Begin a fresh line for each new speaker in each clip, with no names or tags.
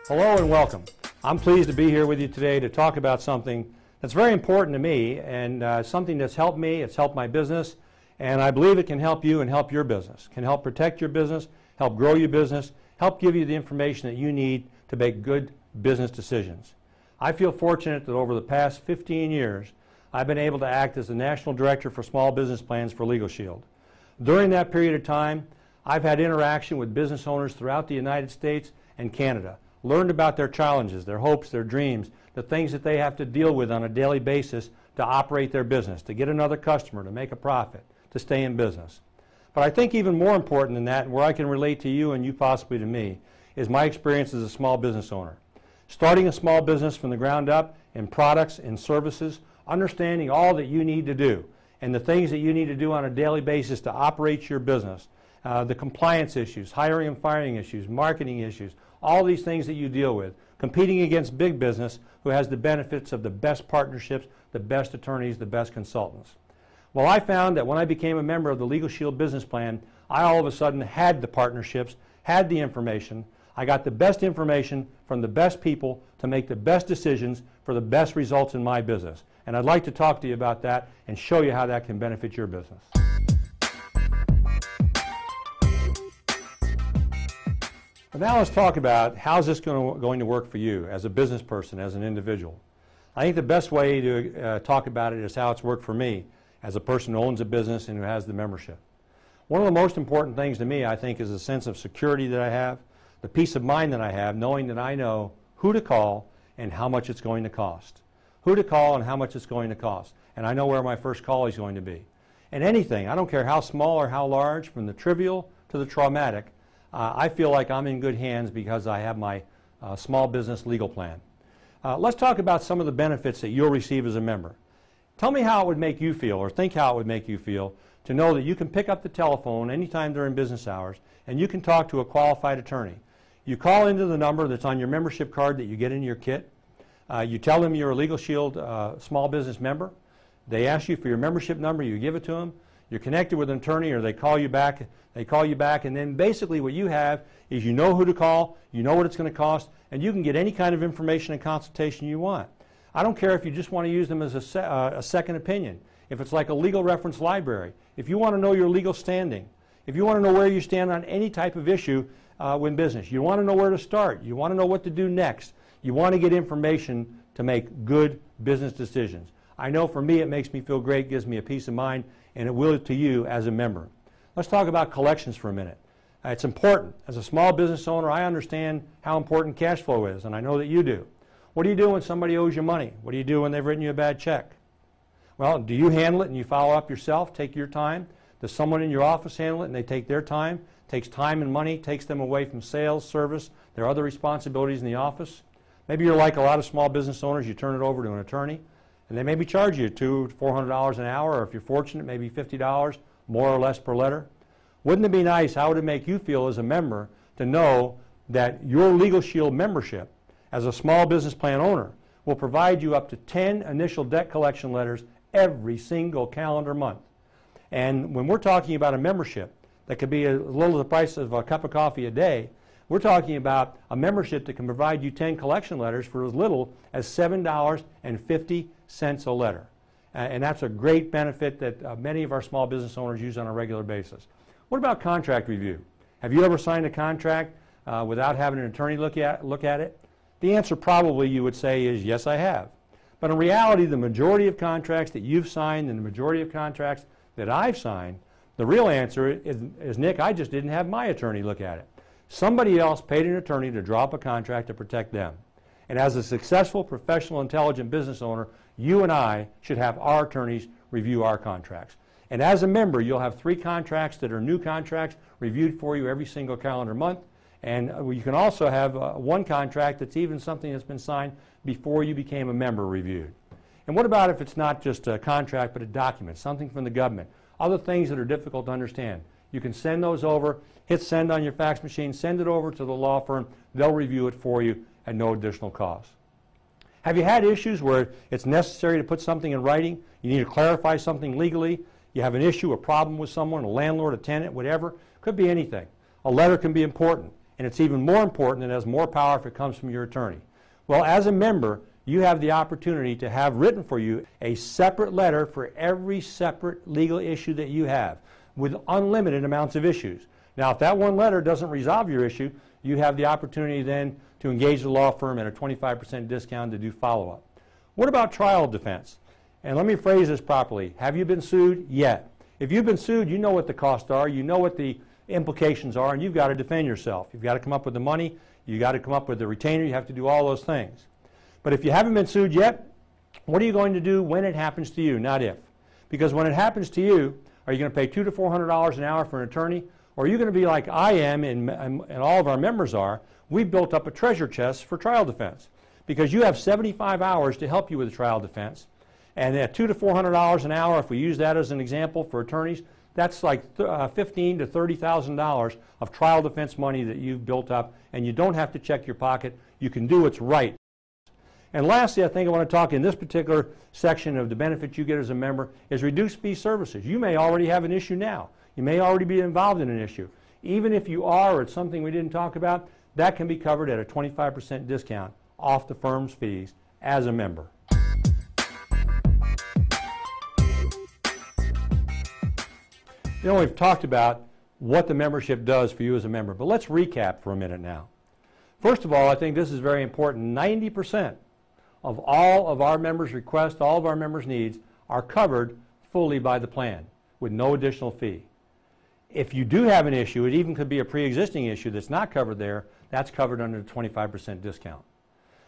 Hello and welcome. I'm pleased to be here with you today to talk about something that's very important to me and something that's helped me, it's helped my business, and I believe it can help you and help your business. Can help protect your business, help grow your business, help give you the information that you need to make good business decisions. I feel fortunate that over the past 15 years, I've been able to act as the National Director for Small Business Plans for LegalShield. During that period of time, I've had interaction with business owners throughout the United States and Canada, learned about their challenges, their hopes, their dreams, the things that they have to deal with on a daily basis to operate their business, to get another customer, to make a profit, to stay in business. But I think even more important than that, and where I can relate to you and you possibly to me, is my experience as a small business owner. Starting a small business from the ground up in products and services, understanding all that you need to do and the things that you need to do on a daily basis to operate your business, the compliance issues, hiring and firing issues, marketing issues, all these things that you deal with, competing against big business who has the benefits of the best partnerships, the best attorneys, the best consultants. Well, I found that when I became a member of the LegalShield Business Plan, I all of a sudden had the partnerships, had the information. I got the best information from the best people to make the best decisions for the best results in my business. And I'd like to talk to you about that and show you how that can benefit your business. But now let's talk about how's this going to work for you as a business person, as an individual. I think the best way to talk about it is how it's worked for me as a person who owns a business and who has the membership. One of the most important things to me, I think, is the sense of security that I have, the peace of mind that I have, knowing that I know who to call and how much it's going to cost. Who to call and how much it's going to cost. And I know where my first call is going to be. And anything, I don't care how small or how large, from the trivial to the traumatic, I feel like I'm in good hands because I have my small business legal plan. Let's talk about some of the benefits that you'll receive as a member. Tell me how it would make you feel, or think how it would make you feel, to know that you can pick up the telephone anytime during business hours and you can talk to a qualified attorney. You call into the number that's on your membership card that you get in your kit. You tell them you're a LegalShield small business member. They ask you for your membership number, you give it to them. You're connected with an attorney, or they call you back, and then basically what you have is you know who to call, you know what it's going to cost, and you can get any kind of information and consultation you want. I don't care if you just want to use them as a second opinion, if it's like a legal reference library, if you want to know your legal standing, if you want to know where you stand on any type of issue in business, you want to know where to start, you want to know what to do next, you want to get information to make good business decisions. I know for me it makes me feel great, gives me a peace of mind, and it will to you as a member. Let's talk about collections for a minute. It's important. As a small business owner, I understand how important cash flow is, and I know that you do. What do you do when somebody owes you money? What do you do when they've written you a bad check? Well, do you handle it and you follow up yourself, take your time? Does someone in your office handle it and they take their time? Takes time and money, takes them away from sales, service, their other responsibilities in the office. Maybe you're like a lot of small business owners, you turn it over to an attorney, and they maybe charge you $200 to $400 an hour, or if you're fortunate, maybe $50, more or less per letter. Wouldn't it be nice, how would it make you feel as a member to know that your LegalShield membership as a small business plan owner will provide you up to 10 initial debt collection letters every single calendar month? And when we're talking about a membership that could be as little as the price of a cup of coffee a day, we're talking about a membership that can provide you 10 collection letters for as little as $7.50 a letter. And that's a great benefit that many of our small business owners use on a regular basis. What about contract review? Have you ever signed a contract without having an attorney look at it? The answer probably you would say is yes, I have. But in reality, the majority of contracts that you've signed and the majority of contracts that I've signed, the real answer is Nick, I just didn't have my attorney look at it. Somebody else paid an attorney to draw up a contract to protect them. And as a successful, professional, intelligent business owner, you and I should have our attorneys review our contracts. And as a member, you'll have 3 contracts that are new contracts reviewed for you every single calendar month. And you can also have one contract that's even something that's been signed before you became a member reviewed. And what about if it's not just a contract but a document, something from the government, other things that are difficult to understand? You can send those over, hit send on your fax machine, send it over to the law firm. They'll review it for you at no additional cost. Have you had issues where it's necessary to put something in writing? You need to clarify something legally? You have an issue, a problem with someone, a landlord, a tenant, whatever? Could be anything. A letter can be important. and it's even more important and has more power if it comes from your attorney. Well, as a member, you have the opportunity to have written for you a separate letter for every separate legal issue that you have, with unlimited amounts of issues. Now, if that one letter doesn't resolve your issue, you have the opportunity then to engage the law firm at a 25% discount to do follow-up. What about trial defense? And let me phrase this properly. Have you been sued yet? If you've been sued, you know what the costs are, you know what the implications are, and you've got to defend yourself. You've got to come up with the money, you've got to come up with the retainer, you have to do all those things. But if you haven't been sued yet, what are you going to do when it happens to you, not if? Because when it happens to you, are you going to pay $200 to $400 an hour for an attorney? Or are you going to be like I am and all of our members are? We've built up a treasure chest for trial defense because you have 75 hours to help you with the trial defense. And at $200 to $400 an hour, if we use that as an example for attorneys, that's like $15,000 to $30,000 of trial defense money that you've built up, and you don't have to check your pocket. You can do what's right. And lastly, I think I want to talk in this particular section of the benefits you get as a member is reduced fee services. You may already have an issue now. You may already be involved in an issue. Even if you are, or it's something we didn't talk about, that can be covered at a 25% discount off the firm's fees as a member. You know, we've talked about what the membership does for you as a member, but let's recap for a minute now. First of all, I think this is very important. 90% of all of our members' requests, all of our members' needs are covered fully by the plan with no additional fee. If you do have an issue, it even could be a pre-existing issue that's not covered there, that's covered under the 25% discount.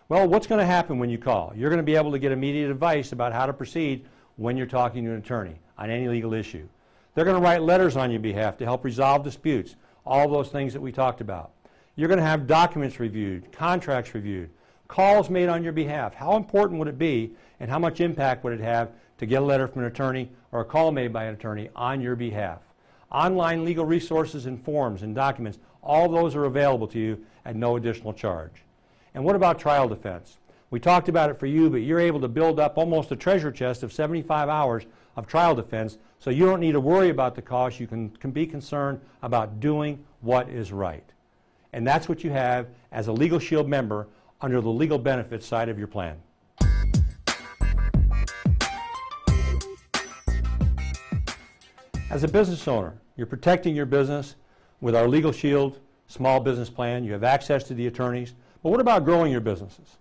Well, what's going to happen when you call? You're going to be able to get immediate advice about how to proceed when you're talking to an attorney on any legal issue. They're going to write letters on your behalf to help resolve disputes, all those things that we talked about. You're going to have documents reviewed, contracts reviewed, calls made on your behalf. How important would it be and how much impact would it have to get a letter from an attorney or a call made by an attorney on your behalf? Online legal resources and forms and documents, all those are available to you at no additional charge. And what about trial defense? We talked about it for you, but you're able to build up almost a treasure chest of 75 hours of trial defense, so you don't need to worry about the cost. You can be concerned about doing what is right. And that's what you have as a LegalShield member under the legal benefits side of your plan. As a business owner, you're protecting your business with our LegalShield Small Business Plan. You have access to the attorneys. But what about growing your businesses?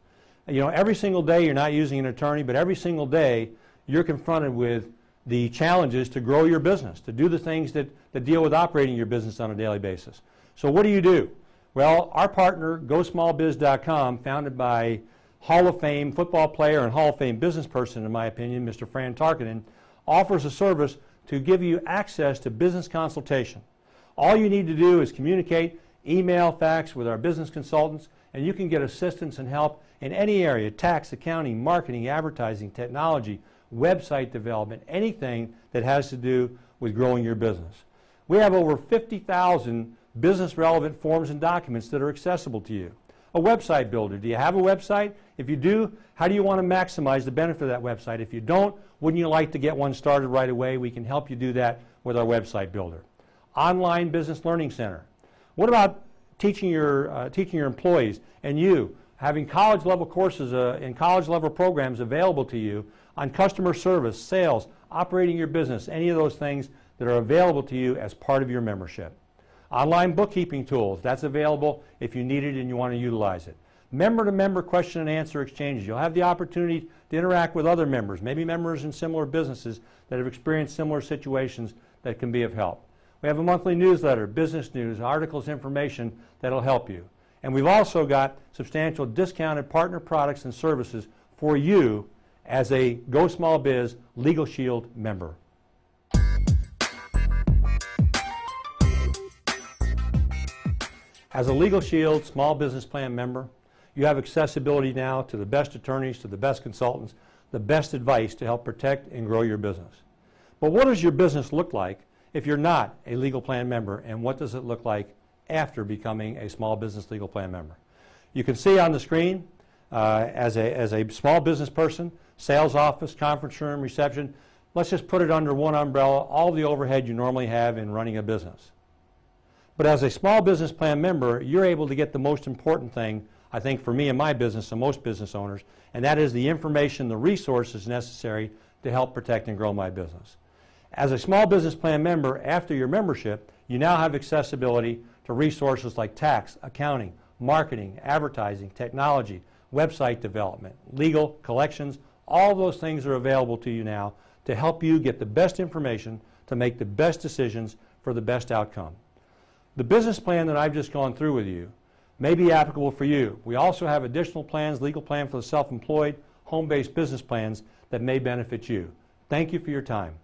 You know, every single day you're not using an attorney, but every single day you're confronted with the challenges to grow your business, to do the things that deal with operating your business on a daily basis. So what do? Well, our partner, GoSmallBiz.com, founded by Hall of Fame football player and Hall of Fame business person, in my opinion, Mr. Fran Tarkinen, offers a service to give you access to business consultation. All you need to do is communicate, email, fax with our business consultants, and you can get assistance and help in any area: tax, accounting, marketing, advertising, technology, website development, anything that has to do with growing your business. We have over 50,000 business relevant forms and documents that are accessible to you. A website builder. Do you have a website? If you do, how do you want to maximize the benefit of that website? If you don't, wouldn't you like to get one started right away? We can help you do that with our website builder. Online Business Learning Center. What about teaching your employees and you having college level courses and college level programs available to you on customer service, sales, operating your business, any of those things that are available to you as part of your membership. Online bookkeeping tools, that's available if you need it and you want to utilize it. Member-to-member question and answer exchanges. You'll have the opportunity to interact with other members, maybe members in similar businesses that have experienced similar situations that can be of help. We have a monthly newsletter, business news, articles, information that'll help you. And we've also got substantial discounted partner products and services for you as a GoSmallBiz LegalShield member. As a LegalShield Small Business Plan member, you have accessibility now to the best attorneys, to the best consultants, the best advice to help protect and grow your business. But what does your business look like if you're not a Legal Plan member, and what does it look like after becoming a Small Business Legal Plan member? You can see on the screen as a small business person, sales office, conference room, reception, let's just put it under one umbrella, all the overhead you normally have in running a business. But as a small business plan member, you're able to get the most important thing, I think, for me and my business and most business owners, and that is the information, the resources necessary to help protect and grow my business. As a small business plan member, after your membership, you now have accessibility to resources like tax, accounting, marketing, advertising, technology, website development, legal, collections. All those things are available to you now to help you get the best information to make the best decisions for the best outcome. The business plan that I've just gone through with you may be applicable for you. We also have additional plans, legal plan for the self-employed, home-based business plans that may benefit you. Thank you for your time.